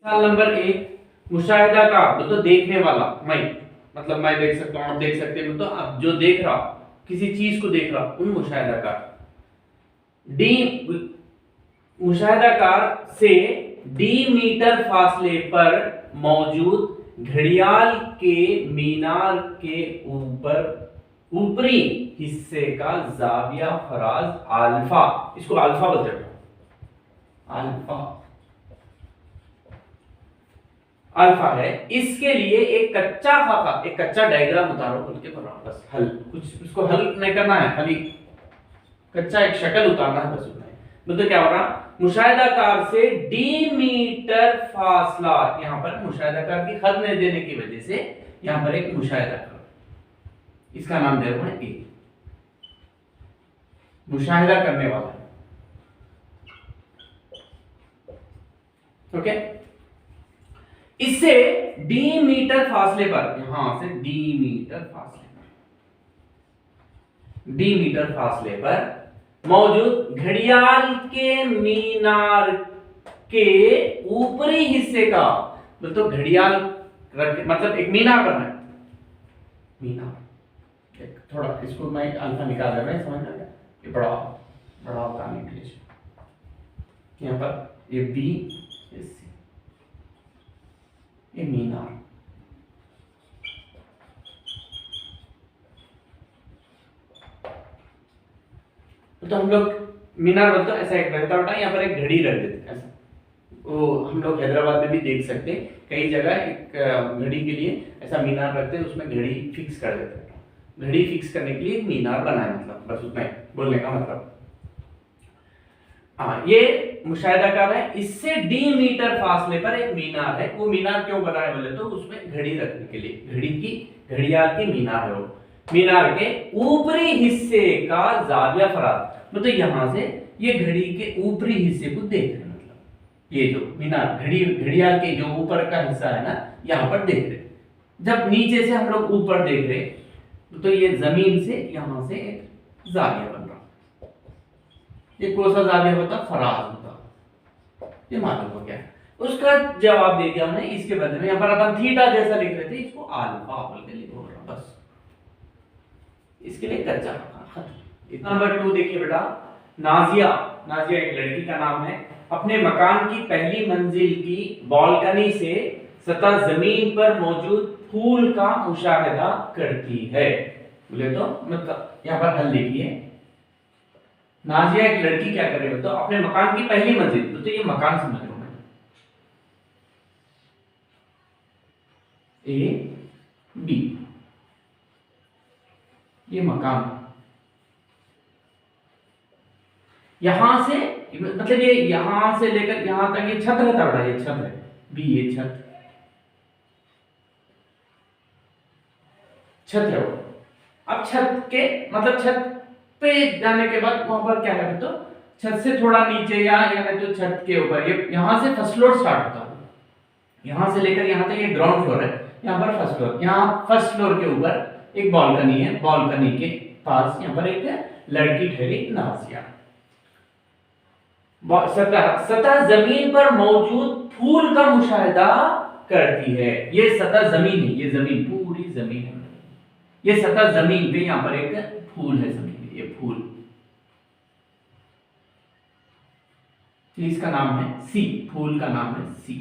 साल नंबर 1 मुशाहिदा का मतलब देखने वाला मैं, मतलब मैं देख सकता हूं, आप देख सकते हैं, तो अब जो देख रहा, किसी चीज को देख रहा, उन मुशाहिदा का। डी मुशाहिदाकार से डी मीटर फासले पर मौजूद घड़ियाल के मीनार के ऊपर ऊपरी हिस्से का जाविया फराज अल्फा, इसको अल्फा बोलते हैं, अल्फा अल्फा है। इसके लिए एक कच्चा खाका, एक कच्चा डायग्राम उतारो बोल के बनाओ, बस हल, कुछ उसको हल नहीं करना है, खाली कच्चा एक शक्ल उतारना है, बस उतना ही। मतलब क्या हो रहा, मुशाहिदाकार से डी मीटर फासला, यहां पर मुशाहिदाकार की खत नहीं देने की वजह से यहां पर एक मुशाहिदा करो, इसका नाम दे रहा हूं ए, मुशाहिदा करने वाला है। ओके, इससे डी मीटर फासले पर, यहां से डी मीटर फासले पर, डी मीटर फासले पर मौजूद घड़ियाल के मीनार के ऊपरी हिस्से का, मतलब घड़ियाल मतलब एक मीनार बना है, मीनार एक, थोड़ा इसको मैं अल्फा निकाल रहा हूं, समझ आ गया, ये बड़ा बड़ा बताने के लिए, यहां पर ये बी, ये मीनार, तो हम लोग मीनार बोलते हैं, ऐसा एक रहता होता है, यहाँ पर एक घड़ी रख देते हैं ऐसा, वो हम लोग हैदराबाद में भी देख सकते हैं, कई जगह एक घड़ी के लिए ऐसा मीनार रखते हैं, उसमें घड़ी फिक्स कर देते हैं। घड़ी फिक्स करने के लिए एक मीनार बनाए, मतलब बस उतना ही बोलने का मतलब। हाँ, ये मुशाहिदाकार है, इससे डी मीटर फासले पर एक मीनार है। वो मीनार क्यों बनाए बोले तो उसमें घड़ी रखने के लिए, घड़ी की, घड़ियाल की मीनार है वो। मीनार के ऊपरी हिस्से का जाविया फराज, मतलब यहां से ये घड़ी के ऊपरी हिस्से को देख रहे हैं, मतलब ये जो मीनार घड़ियाल के जो ऊपर का हिस्सा है ना, यहां पर देख रहे। जब नीचे से हम लोग ऊपर देख रहे तो ये जमीन से यहां से एक जाविया बन रहा, ये कौन सा जाविया होता, फराज होता, ये मालूम हो गया। उसका जवाब दे दिया हमने, इसके बदले में यहां पर अपन थीटा जैसा लिख रहे थे, इसको अल्फा बोल के लिखो, बस इसके लिए कच्चा खत्म। नंबर 2 देखिए बेटा, नाजिया, नाजिया एक लड़की का नाम है, अपने मकान की पहली मंजिल की बालकनी से सतह जमीन पर मौजूद फूल का मुशाहिदा करती है। बोले तो मतलब यहां पर हल देखिए, नाजिया एक लड़की क्या कर रही है, तो अपने मकान की पहली मंजिल, तो ये मकान समझ लो, ए बी, ये मकान, यहां से मतलब ये यहां से लेकर यहां तक ये छत रहता बड़ा, ये छत है बी, ये छत, छत है वो। अब छत के मतलब छत पे जाने के बाद वहां पर क्या है, तो छत से थोड़ा नीचे या तो छत के ऊपर, ये यहां से फर्स्ट फ्लोर स्टार्ट होता है, यहां से लेकर यहां तक ये ग्राउंड फ्लोर है, यहां पर फर्स्ट फ्लोर, यहां फर्स्ट फ्लोर के ऊपर एक बालकनी है, बालकनी के पास यहां पर एक लड़की ठहरी, नाजिया। सतह जमीन पर मौजूद फूल का मुशाहिदा करती है, ये सतह जमीन है, ये जमीन पूरी जमीन है, ये सतह जमीन पे यहां पर एक फूल है, जमीन ये फूल, इसका नाम है सी, फूल का नाम है सी।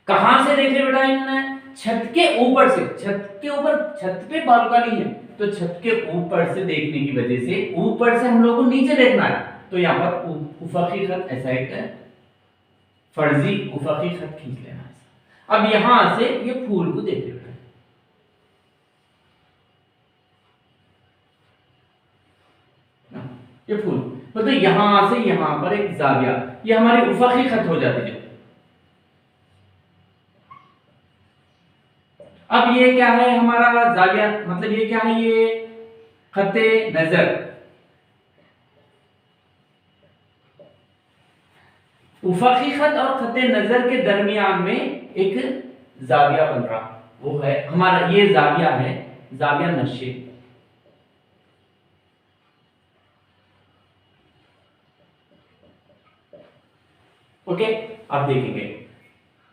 कहां से देखे बेटा इन्होंने, छत के ऊपर से, छत के ऊपर, छत पे बालकनी है तो छत के ऊपर से देखने की वजह से, ऊपर से हम लोग को नीचे देखना है, तो यहां पर उफकी खत, ऐसा एक फर्जी उफकी खत खींच लेना है। अब यहां से ये फूल को देख रहे हैं, ये फूल, मतलब यहां से यहां पर एक जाविया, ये हमारी उफकी खत हो जाती है। अब ये क्या है हमारा जाविया, मतलब ये क्या है, ये खते नजर, उफकी खत और खते नजर के दरमियान में एक जाविया बन रहा, वो है हमारा, ये जाविया है, जाविया नशे। ओके, आप देखेंगे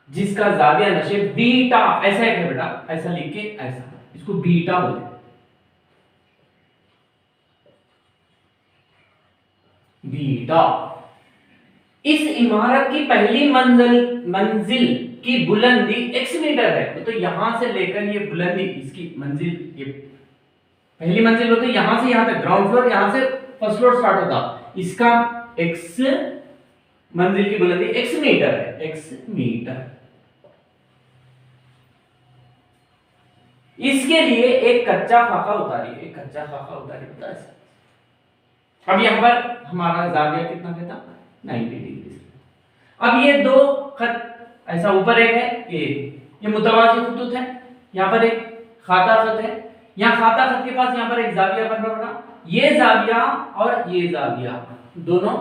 जिसका जाविया नशे बीटा, ऐसा एक है बेटा, ऐसा लिख के ऐसा, इसको बीटा बोलते हैं, बीटा। इस इमारत की पहली मंजिल की बुलंदी x मीटर है, तो यहां से लेकर ये बुलंदी, इसकी मंजिल, ये पहली मंजिल होती है, यहां से यहां तक ग्राउंड फ्लोर, यहां से फर्स्ट फ्लोर स्टार्ट होता, इसका x मंजिल की बुलंदी x मीटर है, x मीटर। इसके लिए एक कच्चा खाका उतारिए, एक कच्चा खाका उतारिए, बता ऐसा। अब यहां पर हमारा जाविया कितना कहता, 90 डिग्री। अब ये दो खत, ऐसा ऊपर एक है, ये मुतवाज़ी खतूत है, यहां पर एक खाता खत है, यहां खाता खत के पास यहां पर एक जाविया बन रहा है। ये जाविया और ये जाविया दोनों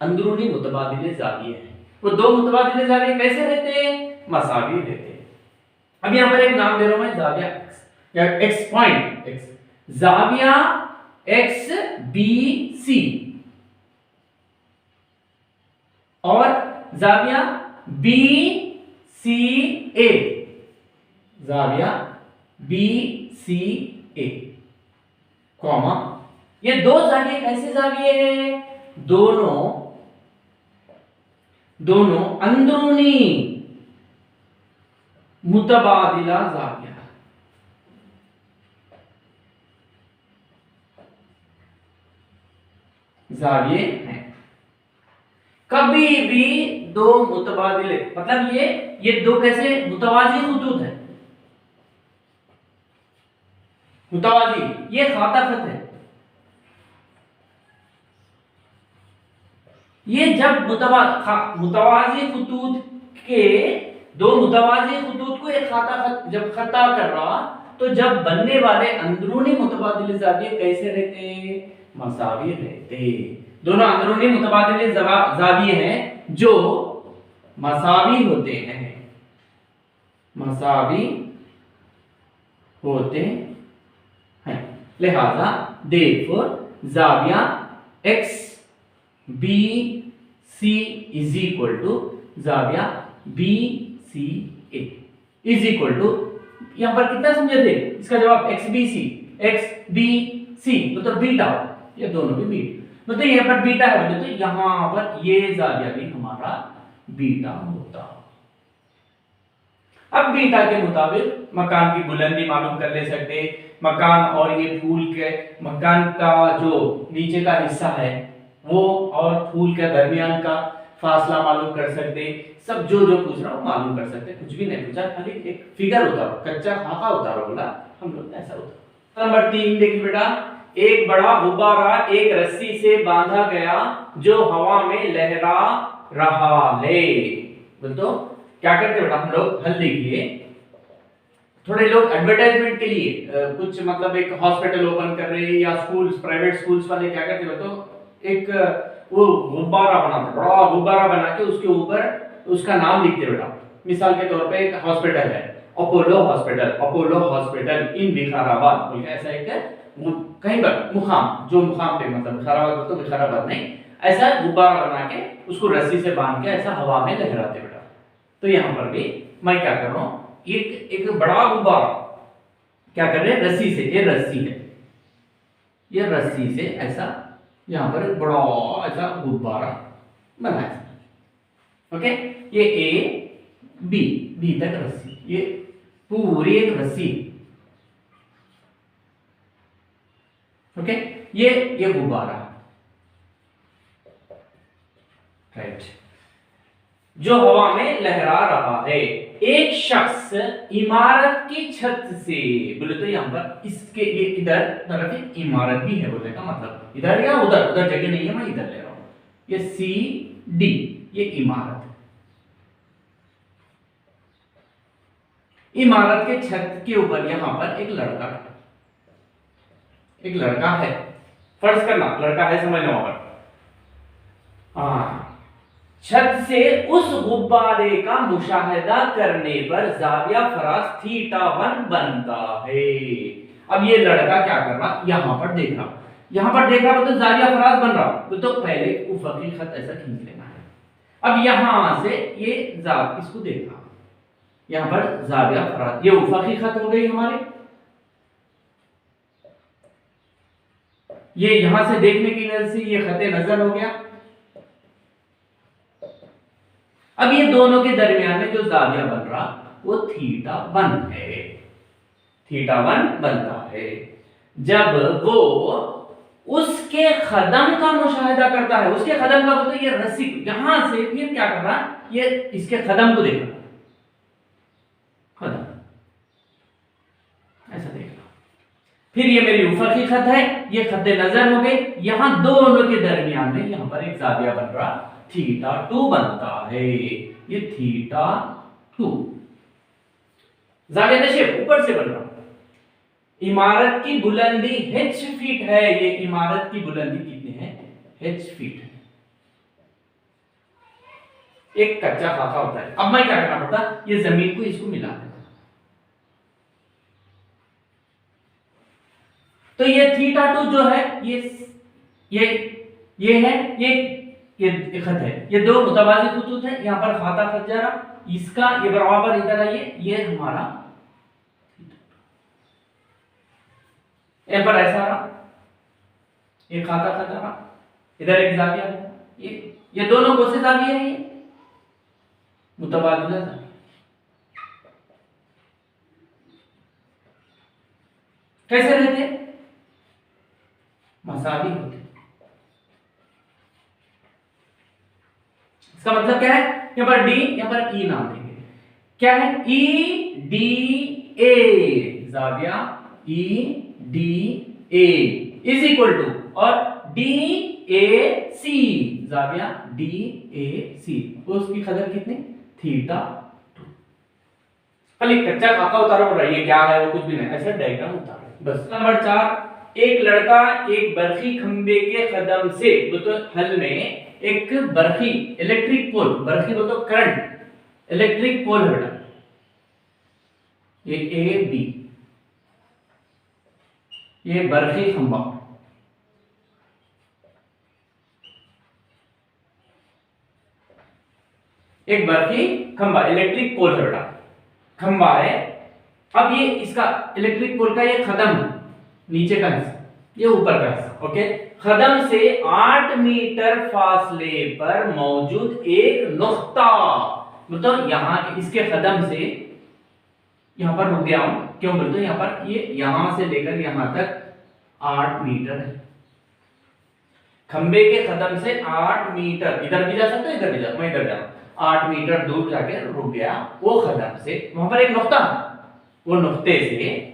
अंदरूनी मुतबादिले जाविये हैं। वो दो मुतबादिले जाविये कैसे रहते हैं, मसावी रहते हैं। अब यहां पर एक नाम दे रहा हूं मैं, जाविया x या x point x, जाविया x b c और जाविया b c a, जाविया b c a comma, ये दो जाविये कैसे जाविये हैं, दोनों अंदरूनी मुतबादिला जाविया, जाविये हैं। कभी भी दो मुतबादिले, मतलब ये दो कैसे मुतवाजी खतूत है, मुतवाजी, ये खाता खत है, ये जब मुतवाजी खतूत के दो मुतवाजी खतूत को एक खाता खत जब खता कर रहा, तो जब बनने वाले अंदरूनी मुतबादिले जाविये कैसे रहते, मसावी रहते। दोनों अंदरूनी मुतबादिले जाविये हैं जो मसावी होते हैं, मसावी होते हैं। लिहाजा therefore जाविया x b c is equal to जाविया b c a is equal to, यहां पर कितना समझे थे, इसका जवाब x b c मतलब बीटा, ये दोनों भी बीटा, मतलब यहां पर बीटा है, तो यहां पर ये जाविया भी हमारा बीटा होता। अब बीटा के मुताबिक मकान की बुलंदी मालूम कर ले सकते, मकान और ये फूल के मकान का जो नीचे का हिस्सा है वो और फूल के दरमियान का फासला मालूम कर सकते, सब जो पूछ रहा हूं मालूम कर सकते। कुछ भी नहीं पूछा, खाली एक फिगर उतारो, कच्चा खाका उतारो, बोला हम लोग ऐसा होता। नंबर 3 देखिए बेटा, एक बड़ा गुब्बारा एक रस्सी से बांधा गया जो हवा में लहरा रहा है। बोलो क्या करते बेटा हम लोग, हल देखिए। थोड़े लोग एडवर्टाइजमेंट के लिए कुछ मतलब एक हॉस्पिटल ओपन कर रहे हैं या स्कूल्स, प्राइवेट स्कूल्स वाले क्या करते हैं, तो एक वो गुब्बारा बनाते, बड़ा गुब्बारा बना के उसके ऊपर उसका नाम लिखते बेटा। मिसाल के तौर पे एक हॉस्पिटल है, अपोलो हॉस्पिटल इन विकाराबाद बोल के, ऐसा एक कहीं पर मुकाम, जो मुकाम पे मतलब विकाराबाद तो विकाराबाद नहीं, ऐसा गुब्बारा बना के उसको रस्सी से बांध के ऐसा हवा में लहराते बेटा। तो यहाँ पर भी मैं क्या कर रहा हूँ, एक बड़ा गुब्बारा क्या कर रहे हैं, रस्सी से, ये रस्सी है, ये रस्सी से ऐसा यहाँ पर एक बड़ा ऐसा गुब्बारा बनाया। ओके, ये ए बी तक रस्सी, ये पूरी एक रस्सी। ओके, ये गुब्बारा, राइट, जो हवा में लहरा रहा है। एक शख्स इमारत की छत से, बोले तो यहां पर इसके ये इधर तरफ एक इमारत भी है, बोलने का मतलब इधर या उधर जगह नहीं है, मैं इधर ले रहा हूं। ये सी डी, ये इमारत है। इमारत के छत के ऊपर यहां पर एक लड़का है, फर्ज करना लड़का है, समझना वहां पर। छत से उस गुब्बारे का मुशाहिदा करने पर जाविया फरास θ1 बनता है। अब ये लड़का क्या कर रहा, यहां पर देख रहा, तो जाविया फरास बन रहा, तो पहले उफकी खत ऐसा खींच लेना है। अब यहां से ये इसको देखा, यहां पर जाविया फरास, ये उफकी खत हो गई हमारे, ये यहां से देखने की वजह से ये खते नजर हो गया। अब ये दोनों के दरमियान में जो जाविया बन रहा वो थीटा 1 है, थीटा 1 बनता है जब वो उसके कदम का मुशाहिदा करता है। उसके कदम का बोलते ये रस्सी यहां से फिर क्या कर रहा, ये इसके कदम को देख रहा, कदम ऐसा देख रहा। फिर ये मेरी उफकी खत है, ये खत्ते नजर हो गए, यहां दोनों के दरमियान में यहां पर एक जाविया बन रहा, थीटा 2 बनता है, ये थीटा 2 जाविया नशेब ऊपर से बन रहा। इमारत की बुलंदी h फीट है, ये इमारत की बुलंदी कितनी है, h फीट है। एक कच्चा खाका होता है, अब मैं क्या करना पड़ता, ये जमीन को इसको मिला देता, तो ये थीटा 2 जो है ये है, ये खत है, ये दो मुतबाजिल खतूत है, यहां पर खाता खत जा रहा, इसका ये बराबर इधर है, ये हमारा पर ऐसा रहा, ये खाता खत रहा, इधर एक जाविया है, ये दोनों कौन से जाविया है, ये मुतबादिला जाविया। कैसे रहते, मसावी होते। इसका मतलब क्या है, यहां पर डी, यहां पर ई नाम देंगे, क्या है, ई डी ए, जाविया E D A is equal to, और डी ए सी, जाविया डी ए सी, उसकी कदर कितनी, थीटा 2। खाली कच्चा खाका उतारो पड़ रहा है, ये क्या है वो कुछ भी नहीं, ऐसा डायग्राम उतारो बस। नंबर 4, एक लड़का एक बरखी खंबे के कदम से, तो हल में एक बरखी इलेक्ट्रिक पोल, बरखी बोलते तो करंट, इलेक्ट्रिक पोल है बेटा, ये ए बी, ये बरखी खंबा, एक बरखी खंबा इलेक्ट्रिक पोल है बेटा, खंबा है। अब ये इसका इलेक्ट्रिक पोल का ये कदम है, नीचे का हिस्सा, ये ऊपर का हिस्सा, ओके। कदम से 8 मीटर फासले पर मौजूद एक नुक्ता, मतलब यहां इसके कदम से यहां पर रुक गया हूं, क्यों बोलते, यहां पर ये यहां से लेकर यहां तक 8 मीटर है, खंबे के कदम से 8 मीटर, इधर भी जा सकते हो, इधर भी जा, मैं इधर जाऊं, 8 मीटर दूर जाके रुक गया, वो कदम से वहां पर एक नुक्ता, वो नुक्ते से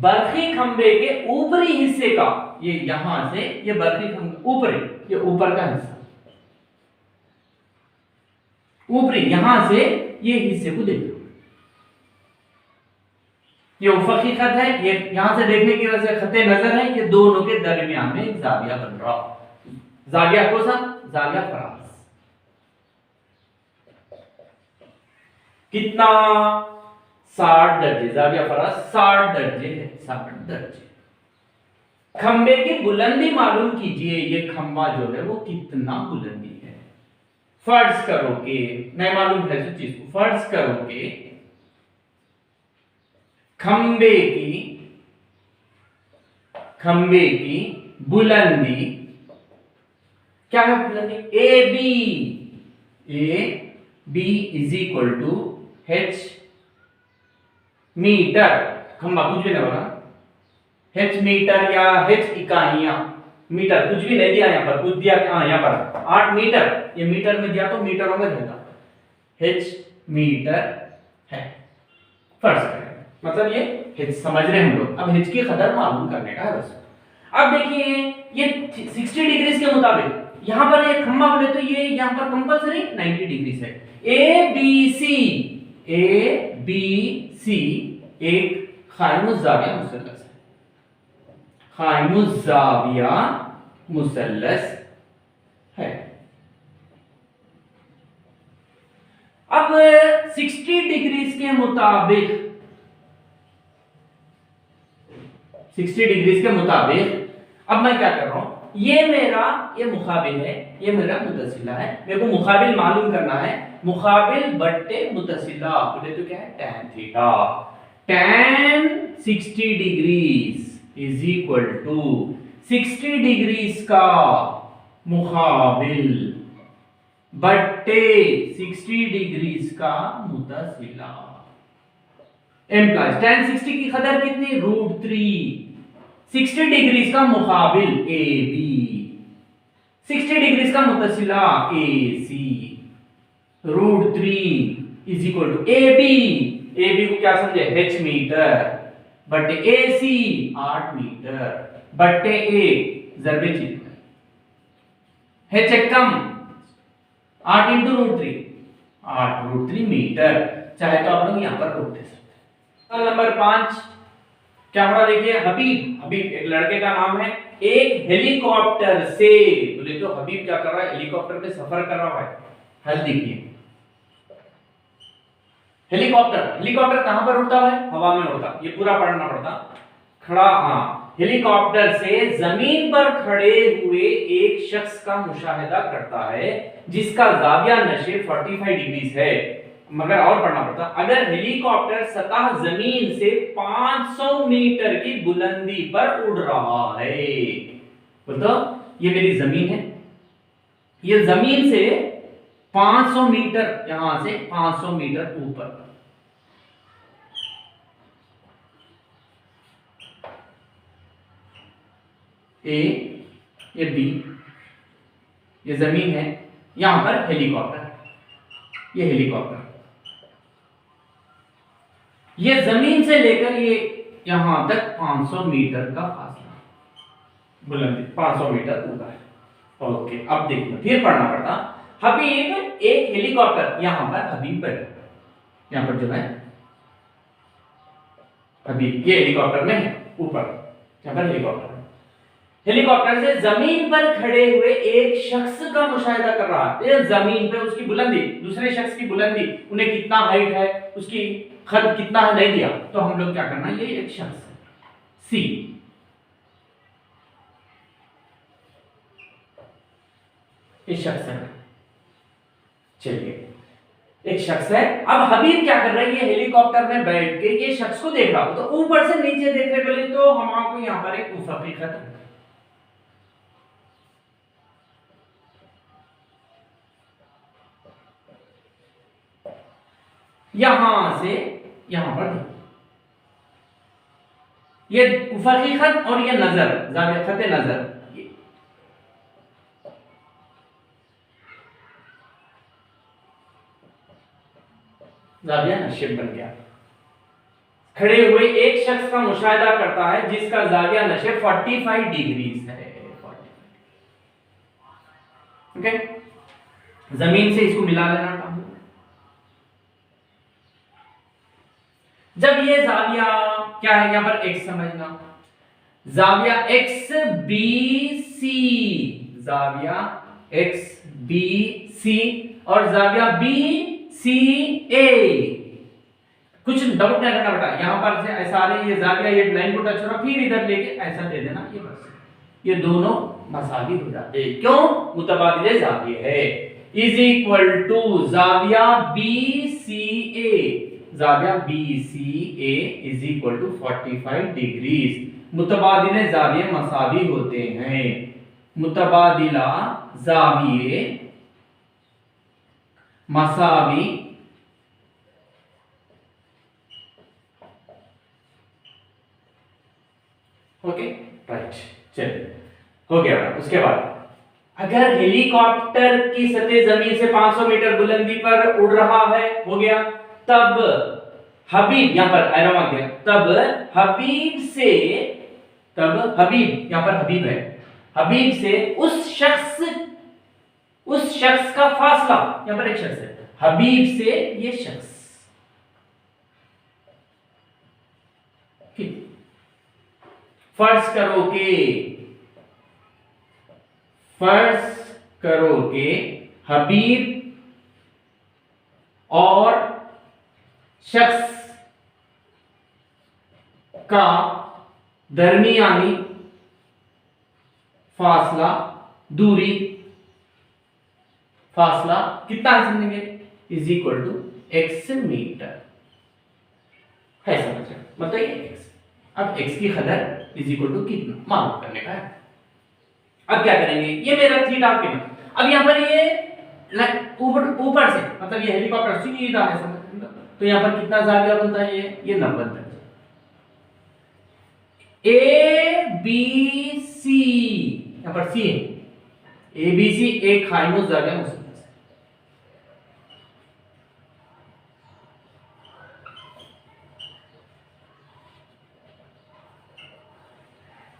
बरखी खंबे के ऊपरी हिस्से का, ये यहां से ये बरखी खंबे ऊपरी, ये ऊपर का हिस्सा, ऊपरी यहां से ये हिस्से को देखो, ये उफकी खत है, ये यहां से देखने की वजह से खते नजर है, ये दोनों के दरमियान में एक जाविया बन रहा, जाविया कौन सा, जाविया फरास, कितना, 60 दर्जे, जाविया फरास 60 दर्जे है, 60 दर्जे। खंबे की बुलंदी मालूम कीजिए, ये खंबा जो है वो कितना बुलंदी है, फर्ज करो कि नहीं मालूम है इस चीज को, फर्ज करो कि खंबे की बुलंदी क्या है, बुलंदी A B is equal to h metre, खंबा कुछ भी नहीं बोला, h मीटर या h इकाइयां, मीटर कुछ भी नहीं दिया, यहां पर कुछ दिया, यहां पर 8 मीटर, ये मीटर में दिया तो मीटरों में रहेगा, h मीटर है, फर्ज करें, मतलब ये h समझ रहे हैं हम लोग। अब h की कदर मालूम करने का है बस। अब देखिए ये 60 डिग्री के मुताबिक यहां पर ये खंबा बोले तो ये यहां पर कंपलसरी 90 डिग्री है, ए बी सी एक खाइमुज़्ज़ाविया मुसल्लस है, खाइमुज़्ज़ाविया मुसल्लस है। अब 60 डिग्री के मुताबिक 60 डिग्री के मुताबिक अब मैं क्या कर रहा हूं, ये मुकाबिल है, ये मेरा मुतसिला है। मेरे को मुकाबिल मालूम करना है, मुकाबिल बट्टे मुतसिला बोले तो क्या है, tan theta. tan 60 degrees is equal to 60 degrees का मुकाबिल बट्टे 60 डिग्रीज का मुतसिला। एम्प्लॉइज tan 60 की कदर कितनी, √3। 60 डिग्रीज का मुकाबिल AB, 60 डिग्रीज का मुतसिला AC, √3 is equal to AB को क्या समझे, h मीटर, बटे AC 8 मीटर, बटे A जरबे चिन्ह, h एकम 8 इंटू √3, 8 √3 मीटर। चाहे तो आप लोग यहां पर रोक दे सकते हैं। नंबर 5 क्या पढ़ा, देखिए हबीब एक लड़के का नाम है, एक हेलीकॉप्टर से, बोले तो हबीब क्या कर रहा है, हेलीकॉप्टर में सफर कर रहा है। हल देखिए, हेलीकॉप्टर कहां पर उड़ता है, हवा में उड़ता, ये पूरा पढ़ना पड़ता। खड़ा, हाँ, हेलीकॉप्टर से जमीन पर खड़े हुए एक शख्स का मुशाहिदा करता है जिसका जाविया नशे 45 डिग्रीज है। मगर और पढ़ना पड़ता, अगर हेलीकॉप्टर सतह जमीन से 500 मीटर की बुलंदी पर उड़ रहा है, तो ये मेरी जमीन है, ये जमीन से 500 मीटर, यहां से 500 मीटर ऊपर, ए, ये बी, ये जमीन है, यहां पर हेलीकॉप्टर, ये हेलीकॉप्टर, ये जमीन से लेकर ये यहां तक 500 मीटर का फासला, बुलंदी 500 मीटर ऊपर है। ओके, अब देखिए फिर पढ़ना पड़ता, हबीब एक हेलीकॉप्टर, यहां पर हबीब बैठा, यहां पर जो है हबीब, ये हेलीकॉप्टर में है ऊपर, यहां पर हेलीकॉप्टर, हेलीकॉप्टर से जमीन पर खड़े हुए एक शख्स का मुशाहिदा कर रहा है। जमीन पे उसकी बुलंदी, दूसरे शख्स की बुलंदी, उन्हें कितना हाइट है, उसकी खद कितना है नहीं दिया, तो हम लोग क्या करना, ये एक शख्स है सी, एक शख्स है, चलिए एक शख्स है। अब हबीब क्या कर रहा है, ये हेलीकॉप्टर में बैठ के ये शख्स को देख रहा हो, तो ऊपर से नीचे देख रहे बोले तो हमको यहां पर एक उफकी खत, यहां से यहां पर ये उफकी खत और ये नजर, जाविया खत नजर, जाविया नशिब बन गया। खड़े हुए एक शख्स का मुशाहिदा करता है जिसका जाविया नशिब 45 डिग्रीज है, 45। ओके, जमीन से इसको मिला लेना था। जब ये जाविया क्या है, यहां पर x समझना, जाविया एक्स बी सी, जाविया एक्स बी सी और जाविया बी सी ए, कुछ डाउट नहीं करना बेटा, यहां पर से ऐसा आ रही है जाविया, ये लाइन को टच हो रहा, फिर इधर लेके ऐसा दे देना, ये बस, ये दोनों मसावी हो जाते हैं, क्यों, मुतबादिले जाविये है, इज इक्वल टू जाविया बी सी ए, जाविया BCA is equal to 45 degrees. मुतबादिले जाविये मसावी होते हैं, मुतबादिला जाविये मसावी ओके, राइट, चलिए हो गया। उसके बाद अगर हेलीकॉप्टर की सतह जमीन से 500 मीटर बुलंदी पर उड़ रहा है, हो गया, तब हबीब, यहां पर एरो आ गया, तब हबीब से, तब हबीब, यहां पर हबीब है, हबीब से उस शख्स का फासला, यहां पर एक शख्स है, हबीब से ये शख्स, फर्ज करो कि हबीब और शख्स का दरमियानी फासला, दूरी, फासला कितना है समझेंगे, is equal to x metre है, समझ मतलब ये x। अब x की कदर इज इक्वल टू कितना मालूम करने का है। अब क्या करेंगे, ये मेरा थीटा के, अब यहाँ पर ये ऊपर से मतलब ये हेलीकॉप्टर सीधा है समझ, तो यहाँ पर कितना जाविया बनता है, ये 90 तक। ए बी सी, यहाँ पर सी है, ए बी सी एक हाइमोस जाविया हो सकता है।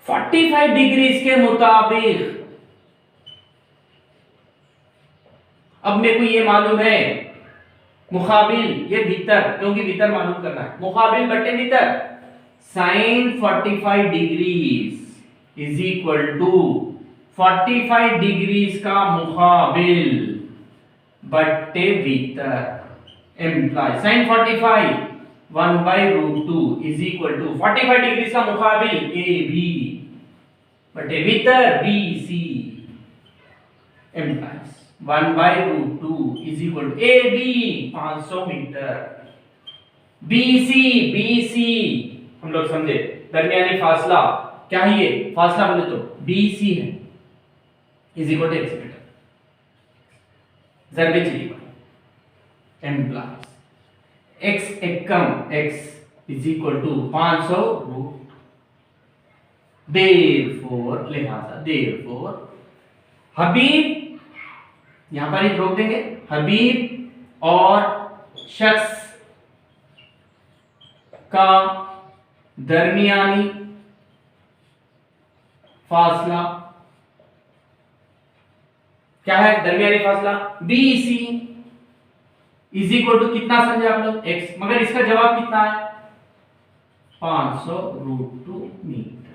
45 डिग्रीज के मुताबिक, अब मेरे को ये मालूम है मुकाबिल, ये भीतर, क्योंकि भीतर मालूम करना है, मुकाबिल बटे भीतर, sine 45 degrees is equal to 45 degrees का मुकाबिल बटे भीतर imply sine 45 1/√2 is equal to 45 degrees का मुकाबिल ए बी बटे भीतर B C imply 1/√2 is equal to A B 500 metre, B C हम लोग समझे दरमियानी फासला क्या है, ये फासला बोले तो बी सी है, is equal to x metre, जरबे चली एम्प्लॉय x एकम x is equal to 500√, therefore लिहाजा देयरफॉर हबीब, यहां पर ही रोक देंगे, हबीब और शख्स का दरमियानी फासला क्या है, दरमियानी फासला B C is equal to कितना समझे आप लोग x, मगर इसका जवाब कितना है 500√2 मीटर।